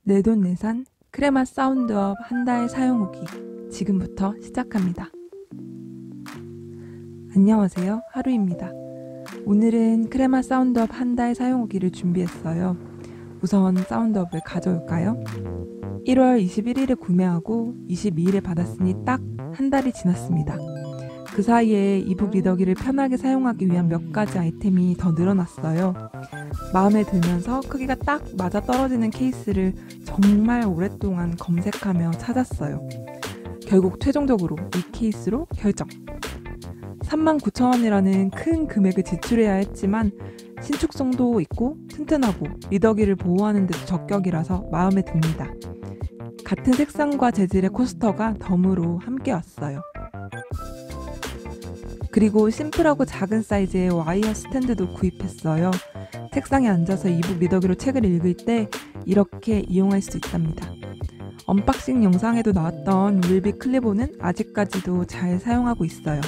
내돈내산 크레마 사운드업 한 달 사용 후기 지금부터 시작합니다. 안녕하세요, 하루입니다. 오늘은 크레마 사운드업 한 달 사용 후기를 준비했어요. 우선 사운드업을 가져올까요? 1월 21일에 구매하고 22일에 받았으니 딱 한 달이 지났습니다. 그 사이에 이북 리더기를 편하게 사용하기 위한 몇 가지 아이템이 더 늘어났어요. 마음에 들면서 크기가 딱 맞아떨어지는 케이스를 정말 오랫동안 검색하며 찾았어요. 결국 최종적으로 이 케이스로 결정! 39,000원이라는 큰 금액을 지출해야 했지만 신축성도 있고 튼튼하고 리더기를 보호하는 데도 적격이라서 마음에 듭니다. 같은 색상과 재질의 코스터가 덤으로 함께 왔어요. 그리고 심플하고 작은 사이즈의 와이어 스탠드도 구입했어요. 책상에 앉아서 이북 리더기로 책을 읽을 때 이렇게 이용할 수 있답니다. 언박싱 영상에도 나왔던 윌비 클리본은 아직까지도 잘 사용하고 있어요.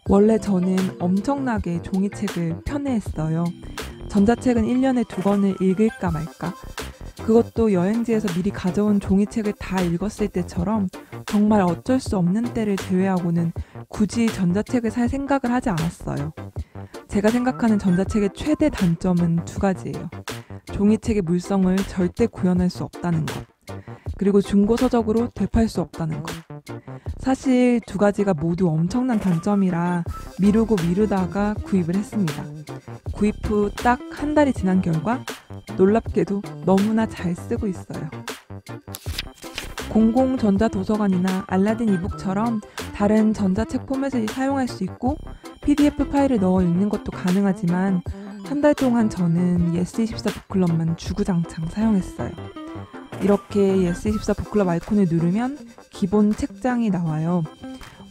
원래 저는 엄청나게 종이책을 편애했어요. 전자책은 1년에 2권을 읽을까 말까. 그것도 여행지에서 미리 가져온 종이책을 다 읽었을 때처럼 정말 어쩔 수 없는 때를 제외하고는 굳이 전자책을 살 생각을 하지 않았어요. 제가 생각하는 전자책의 최대 단점은 2가지예요. 종이책의 물성을 절대 구현할 수 없다는 것, 그리고 중고서적으로 되팔 수 없다는 것. 사실 2가지가 모두 엄청난 단점이라 미루다가 구입을 했습니다. 구입 후 딱 한 달이 지난 결과 놀랍게도 너무나 잘 쓰고 있어요. 공공전자도서관이나 알라딘 이북처럼 다른 전자책 포맷을 사용할 수 있고 PDF 파일을 넣어 읽는 것도 가능하지만 한 달 동안 저는 예스24 북클럽만 주구장창 사용했어요. 이렇게 예스24 북클럽 아이콘을 누르면 기본 책장이 나와요.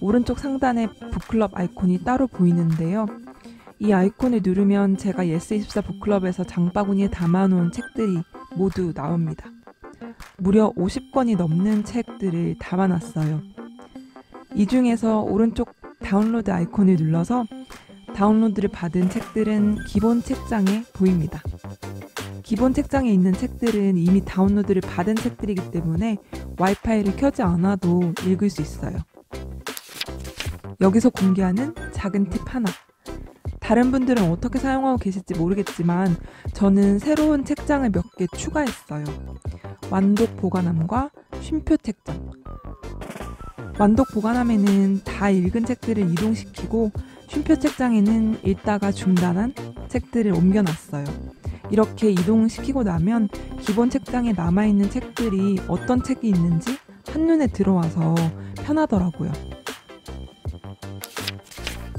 오른쪽 상단에 북클럽 아이콘이 따로 보이는데요. 이 아이콘을 누르면 제가 예스24 북클럽에서 장바구니에 담아놓은 책들이 모두 나옵니다. 무려 50권이 넘는 책들을 담아놨어요. 이 중에서 오른쪽 다운로드 아이콘을 눌러서 다운로드를 받은 책들은 기본 책장에 보입니다. 기본 책장에 있는 책들은 이미 다운로드를 받은 책들이기 때문에 와이파이를 켜지 않아도 읽을 수 있어요. 여기서 공개하는 작은 팁 하나. 다른 분들은 어떻게 사용하고 계실지 모르겠지만 저는 새로운 책장을 몇 개 추가했어요. 완독 보관함과 쉼표 책장. 완독 보관함에는 다 읽은 책들을 이동시키고 쉼표 책장에는 읽다가 중단한 책들을 옮겨놨어요. 이렇게 이동시키고 나면 기본 책장에 남아있는 책들이 어떤 책이 있는지 한눈에 들어와서 편하더라고요.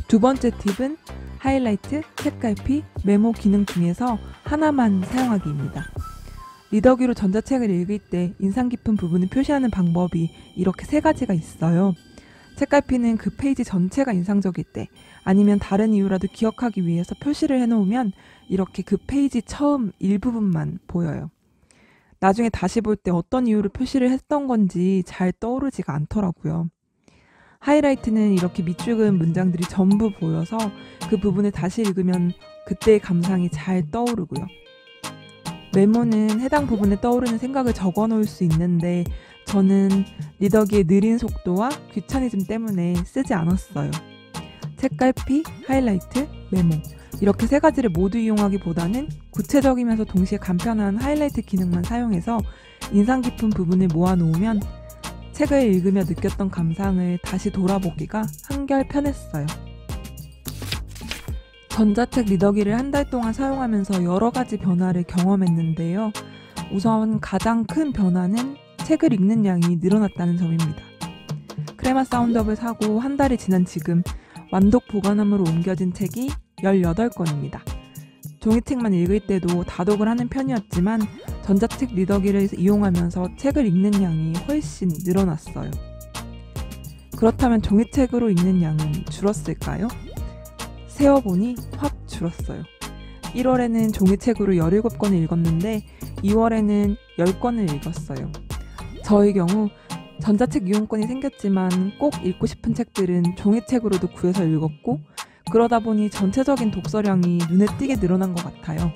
2번째 팁은 하이라이트, 책갈피, 메모 기능 중에서 하나만 사용하기입니다. 리더기로 전자책을 읽을 때 인상 깊은 부분을 표시하는 방법이 이렇게 3가지가 있어요. 책갈피는 그 페이지 전체가 인상적일 때 아니면 다른 이유라도 기억하기 위해서 표시를 해놓으면 이렇게 그 페이지 처음 일부분만 보여요. 나중에 다시 볼 때 어떤 이유로 표시를 했던 건지 잘 떠오르지가 않더라고요. 하이라이트는 이렇게 밑줄 그은 문장들이 전부 보여서 그 부분을 다시 읽으면 그때의 감상이 잘 떠오르고요. 메모는 해당 부분에 떠오르는 생각을 적어 놓을 수 있는데 저는 리더기의 느린 속도와 귀차니즘 때문에 쓰지 않았어요. 책갈피, 하이라이트, 메모 이렇게 3가지를 모두 이용하기보다는 구체적이면서 동시에 간편한 하이라이트 기능만 사용해서 인상 깊은 부분을 모아놓으면 책을 읽으며 느꼈던 감상을 다시 돌아보기가 한결 편했어요. 전자책 리더기를 한 달 동안 사용하면서 여러 가지 변화를 경험했는데요. 우선 가장 큰 변화는 책을 읽는 양이 늘어났다는 점입니다. 크레마 사운드업을 사고 한 달이 지난 지금 완독 보관함으로 옮겨진 책이 18권입니다. 종이책만 읽을 때도 다독을 하는 편이었지만 전자책 리더기를 이용하면서 책을 읽는 양이 훨씬 늘어났어요. 그렇다면 종이책으로 읽는 양은 줄었을까요? 세어보니 확 줄었어요. 1월에는 종이책으로 17권을 읽었는데 2월에는 10권을 읽었어요. 저의 경우 전자책 이용권이 생겼지만 꼭 읽고 싶은 책들은 종이책으로도 구해서 읽었고 그러다 보니 전체적인 독서량이 눈에 띄게 늘어난 것 같아요.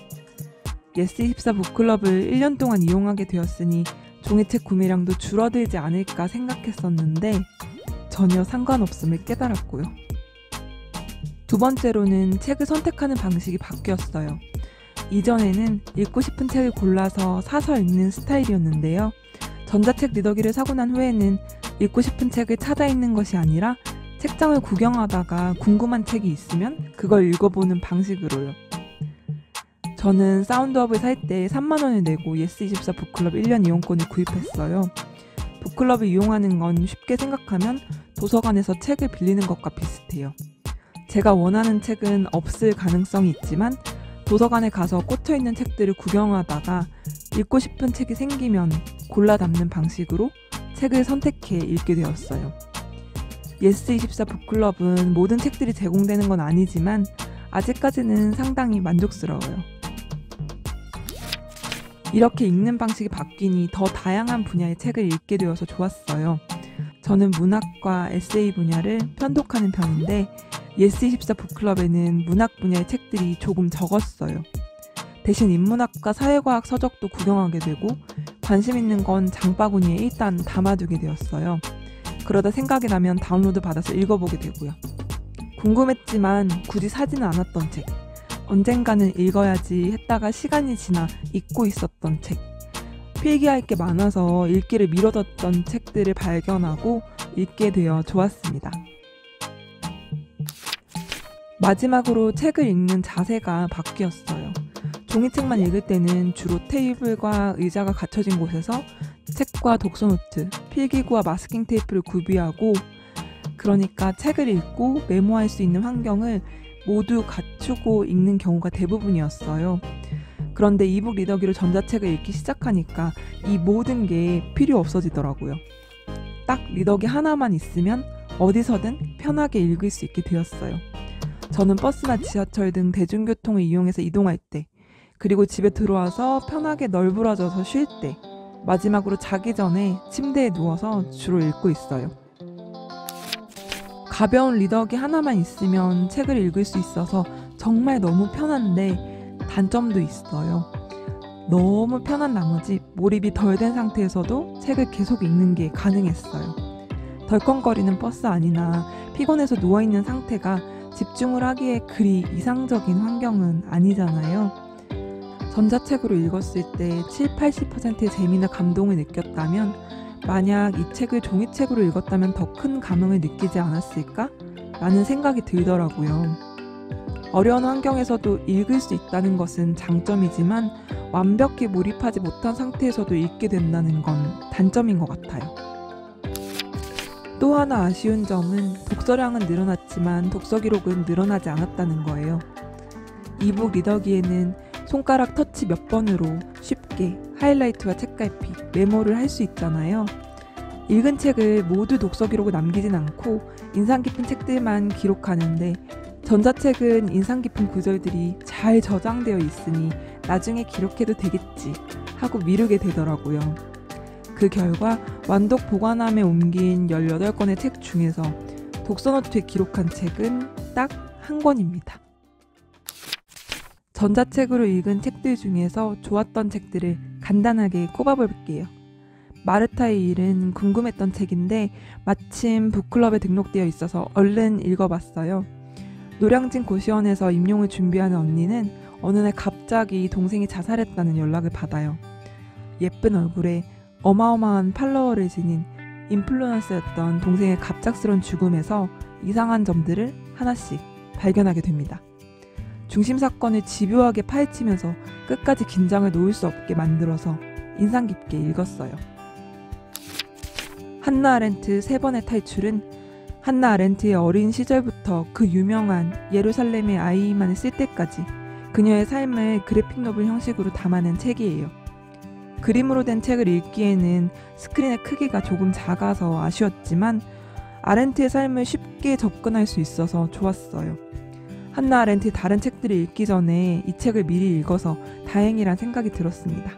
예스24 북클럽을 1년 동안 이용하게 되었으니 종이책 구매량도 줄어들지 않을까 생각했었는데 전혀 상관없음을 깨달았고요. 두 번째로는 책을 선택하는 방식이 바뀌었어요. 이전에는 읽고 싶은 책을 골라서 사서 읽는 스타일이었는데요. 전자책 리더기를 사고 난 후에는 읽고 싶은 책을 찾아 읽는 것이 아니라 책장을 구경하다가 궁금한 책이 있으면 그걸 읽어보는 방식으로요. 저는 사운드업을 살 때 3만 원을 내고 예스24 북클럽 1년 이용권을 구입했어요. 북클럽을 이용하는 건 쉽게 생각하면 도서관에서 책을 빌리는 것과 비슷해요. 제가 원하는 책은 없을 가능성이 있지만 도서관에 가서 꽂혀있는 책들을 구경하다가 읽고 싶은 책이 생기면 골라 담는 방식으로 책을 선택해 읽게 되었어요. 예스24 북클럽은 모든 책들이 제공되는 건 아니지만 아직까지는 상당히 만족스러워요. 이렇게 읽는 방식이 바뀌니 더 다양한 분야의 책을 읽게 되어서 좋았어요. 저는 문학과 에세이 분야를 편독하는 편인데 예스24 북클럽에는 문학 분야의 책들이 조금 적었어요. 대신 인문학과 사회과학 서적도 구경하게 되고 관심 있는 건 장바구니에 일단 담아두게 되었어요. 그러다 생각이 나면 다운로드 받아서 읽어보게 되고요. 궁금했지만 굳이 사지는 않았던 책, 언젠가는 읽어야지 했다가 시간이 지나 잊고 있었던 책, 필기할 게 많아서 읽기를 미뤄뒀던 책들을 발견하고 읽게 되어 좋았습니다. 마지막으로 책을 읽는 자세가 바뀌었어요. 종이책만 읽을 때는 주로 테이블과 의자가 갖춰진 곳에서 책과 독서노트, 필기구와 마스킹 테이프를 구비하고 그러니까 책을 읽고 메모할 수 있는 환경을 모두 갖추고 읽는 경우가 대부분이었어요. 그런데 이북 리더기로 전자책을 읽기 시작하니까 이 모든 게 필요 없어지더라고요. 딱 리더기 하나만 있으면 어디서든 편하게 읽을 수 있게 되었어요. 저는 버스나 지하철 등 대중교통을 이용해서 이동할 때, 그리고 집에 들어와서 편하게 널브러져서 쉴 때, 마지막으로 자기 전에 침대에 누워서 주로 읽고 있어요. 가벼운 리더기 하나만 있으면 책을 읽을 수 있어서 정말 너무 편한데 단점도 있어요. 너무 편한 나머지 몰입이 덜 된 상태에서도 책을 계속 읽는 게 가능했어요. 덜컹거리는 버스 안이나 피곤해서 누워있는 상태가 집중을 하기에 그리 이상적인 환경은 아니잖아요. 전자책으로 읽었을 때 70-80%의 재미나 감동을 느꼈다면 만약 이 책을 종이책으로 읽었다면 더 큰 감흥을 느끼지 않았을까? 라는 생각이 들더라고요. 어려운 환경에서도 읽을 수 있다는 것은 장점이지만 완벽히 몰입하지 못한 상태에서도 읽게 된다는 건 단점인 것 같아요. 또 하나 아쉬운 점은 독서량은 늘어났지만 독서 기록은 늘어나지 않았다는 거예요. 이북 리더기에는 손가락 터치 몇 번으로 쉽게 하이라이트와 책갈피, 메모를 할 수 있잖아요. 읽은 책을 모두 독서 기록을 남기진 않고 인상 깊은 책들만 기록하는데 전자책은 인상 깊은 구절들이 잘 저장되어 있으니 나중에 기록해도 되겠지 하고 미루게 되더라고요. 그 결과 완독 보관함에 옮긴 18권의 책 중에서 독서노트에 기록한 책은 딱 한 권입니다. 전자책으로 읽은 책들 중에서 좋았던 책들을 간단하게 꼽아볼게요. 마르타의 일은 궁금했던 책인데 마침 북클럽에 등록되어 있어서 얼른 읽어봤어요. 노량진 고시원에서 임용을 준비하는 언니는 어느 날 갑자기 동생이 자살했다는 연락을 받아요. 예쁜 얼굴에 어마어마한 팔로워를 지닌 인플루언서였던 동생의 갑작스런 죽음에서 이상한 점들을 하나씩 발견하게 됩니다. 중심 사건을 집요하게 파헤치면서 끝까지 긴장을 놓을 수 없게 만들어서 인상 깊게 읽었어요. 한나 아렌트 3번의 탈출은 한나 아렌트의 어린 시절부터 그 유명한 예루살렘의 아이만을 쓸 때까지 그녀의 삶을 그래픽 노블 형식으로 담아낸 책이에요. 그림으로 된 책을 읽기에는 스크린의 크기가 조금 작아서 아쉬웠지만 아렌트의 삶을 쉽게 접근할 수 있어서 좋았어요. 한나 아렌트의 다른 책들을 읽기 전에 이 책을 미리 읽어서 다행이란 생각이 들었습니다.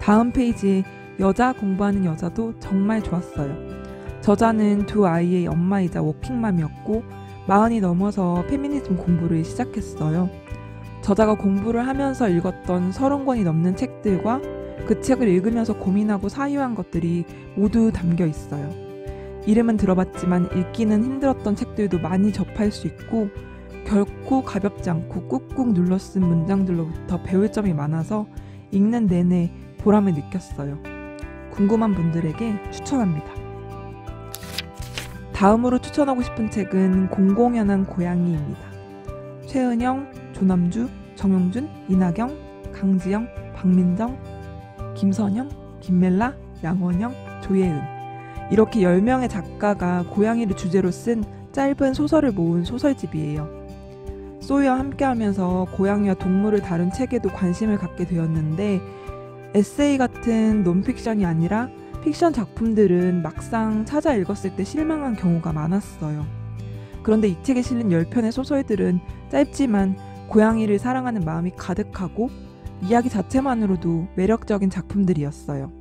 다음 페이지에 여자 공부하는 여자도 정말 좋았어요. 저자는 2 아이의 엄마이자 워킹맘이었고 40이 넘어서 페미니즘 공부를 시작했어요. 저자가 공부를 하면서 읽었던 30권이 넘는 책들과 그 책을 읽으면서 고민하고 사유한 것들이 모두 담겨 있어요. 이름은 들어봤지만 읽기는 힘들었던 책들도 많이 접할 수 있고 결코 가볍지 않고 꾹꾹 눌러 쓴 문장들로부터 배울 점이 많아서 읽는 내내 보람을 느꼈어요. 궁금한 분들에게 추천합니다. 다음으로 추천하고 싶은 책은 공공연한 고양이입니다. 최은영, 조남주, 정용준, 이나경, 강지영, 박민정, 김선영, 김멜라, 양원영, 조예은 이렇게 10명의 작가가 고양이를 주제로 쓴 짧은 소설을 모은 소설집이에요. 소희와 함께하면서 고양이와 동물을 다룬 책에도 관심을 갖게 되었는데 에세이 같은 논픽션이 아니라 픽션 작품들은 막상 찾아 읽었을 때 실망한 경우가 많았어요. 그런데 이 책에 실린 10편의 소설들은 짧지만 고양이를 사랑하는 마음이 가득하고 이야기 자체만으로도 매력적인 작품들이었어요.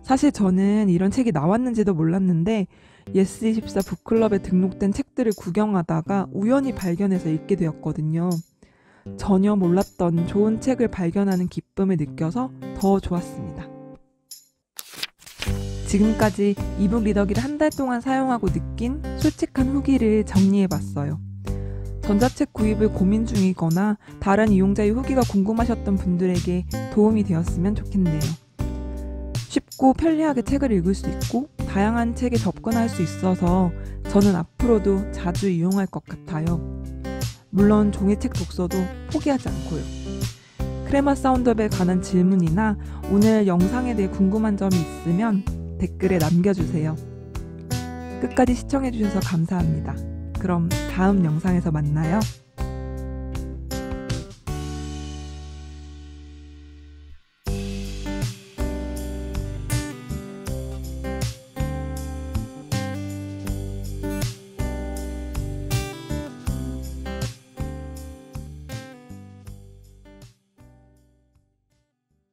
사실 저는 이런 책이 나왔는지도 몰랐는데 예스24 북클럽에 등록된 책들을 구경하다가 우연히 발견해서 읽게 되었거든요. 전혀 몰랐던 좋은 책을 발견하는 기쁨을 느껴서 더 좋았습니다. 지금까지 이북 리더기를 한 달 동안 사용하고 느낀 솔직한 후기를 정리해봤어요. 전자책 구입을 고민 중이거나 다른 이용자의 후기가 궁금하셨던 분들에게 도움이 되었으면 좋겠네요. 쉽고 편리하게 책을 읽을 수 있고 다양한 책에 접근할 수 있어서 저는 앞으로도 자주 이용할 것 같아요. 물론 종이책 독서도 포기하지 않고요. 크레마 사운드업에 관한 질문이나 오늘 영상에 대해 궁금한 점이 있으면 댓글에 남겨주세요. 끝까지 시청해주셔서 감사합니다. 그럼 다음 영상에서 만나요.